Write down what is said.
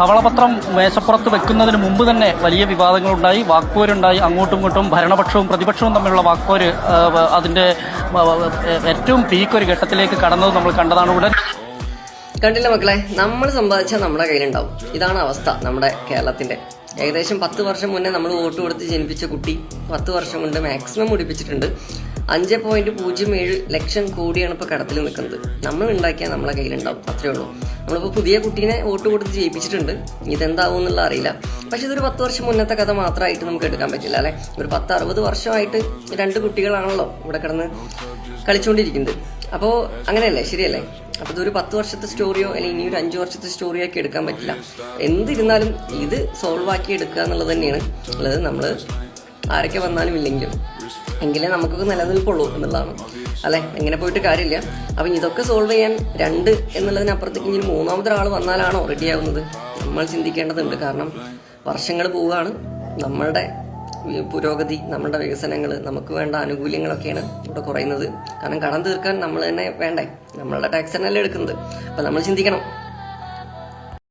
ധവളപത്രം മേശപ്പുറത്ത് വെക്കുന്നതിന് മുമ്പ് തന്നെ വലിയ വിവാദങ്ങളുണ്ടായി, വാക്പോരുണ്ടായി. അങ്ങോട്ടും ഇങ്ങോട്ടും ഭരണപക്ഷവും പ്രതിപക്ഷവും തമ്മിലുള്ള വാക്പോര് അതിന്റെ ഏറ്റവും പീക്ക് ഒരു ഘട്ടത്തിലേക്ക് കടന്നത് നമ്മൾ കണ്ടതാണ്. ഉടൻ കണ്ടില്ല മക്കളെ, നമ്മൾ സമ്പാദിച്ചാൽ നമ്മുടെ കയ്യിലുണ്ടാവും. ഇതാണ് അവസ്ഥ നമ്മുടെ കേരളത്തിന്റെ. ഏകദേശം 10 വർഷം മുന്നേ നമ്മൾ വോട്ട് കൊടുത്ത് ജനിപ്പിച്ച കുട്ടി 10 വർഷം കൊണ്ട് മാക്സിമം മുടിപ്പിച്ചിട്ടുണ്ട്. 5.07 ലക്ഷം കോടിയാണ് ഇപ്പോൾ കടത്തിൽ നിൽക്കുന്നത്. നമ്മൾ ഉണ്ടാക്കിയാൽ നമ്മളെ കയ്യിലുണ്ടാവും, അത്രേ ഉള്ളൂ. നമ്മളിപ്പോൾ പുതിയ കുട്ടീനെ വോട്ട് കൊടുത്ത് ജയിപ്പിച്ചിട്ടുണ്ട്. ഇതെന്താവും എന്നുള്ള അറിയില്ല. പക്ഷെ ഇതൊരു 10 വർഷം മുന്നത്തെ കഥ മാത്രമായിട്ട് നമുക്ക് എടുക്കാൻ പറ്റില്ല അല്ലെ. ഒരു 10-60 വർഷമായിട്ട് 2 കുട്ടികളാണല്ലോ ഇവിടെ കിടന്ന് കളിച്ചുകൊണ്ടിരിക്കുന്നത്. അപ്പോൾ അങ്ങനെയല്ലേ, ശരിയല്ലേ? അപ്പോൾ ഇതൊരു 10 വർഷത്തെ സ്റ്റോറിയോ അല്ലെങ്കിൽ ഇനി ഒരു 5 വർഷത്തെ സ്റ്റോറിയോ ഒക്കെ എടുക്കാൻ പറ്റില്ല. എന്തിരുന്നാലും ഇത് സോൾവ് ആക്കി എടുക്കുക എന്നുള്ളത് തന്നെയാണ് ഉള്ളത്. നമ്മൾ ആരൊക്കെ വന്നാലും ഇല്ലെങ്കിലും എങ്കിലേ നമുക്കൊക്കെ നിലനിൽപ്പുള്ളൂ എന്നുള്ളതാണ് അല്ലെ. എങ്ങനെ പോയിട്ട് കാര്യമില്ല. അപ്പം ഇതൊക്കെ സോൾവ് ചെയ്യാൻ 2 എന്നുള്ളതിനപ്പുറത്തേക്ക് ഇനി 3ാമത്തെ ആൾ വന്നാലാണോ റെഡിയാവുന്നത് നമ്മൾ ചിന്തിക്കേണ്ടതുണ്ട്. കാരണം വർഷങ്ങൾ പോവുകയാണ്. നമ്മളുടെ പുരോഗതി, നമ്മുടെ വികസനങ്ങൾ, നമുക്ക് വേണ്ട ആനുകൂല്യങ്ങളൊക്കെയാണ് ഇവിടെ കുറയുന്നത്. കാരണം കടം തീർക്കാൻ നമ്മൾ തന്നെ വേണ്ടേ, നമ്മളുടെ ടാക്സ് തന്നെയല്ലേ എടുക്കുന്നത്. അപ്പം നമ്മൾ ചിന്തിക്കണം.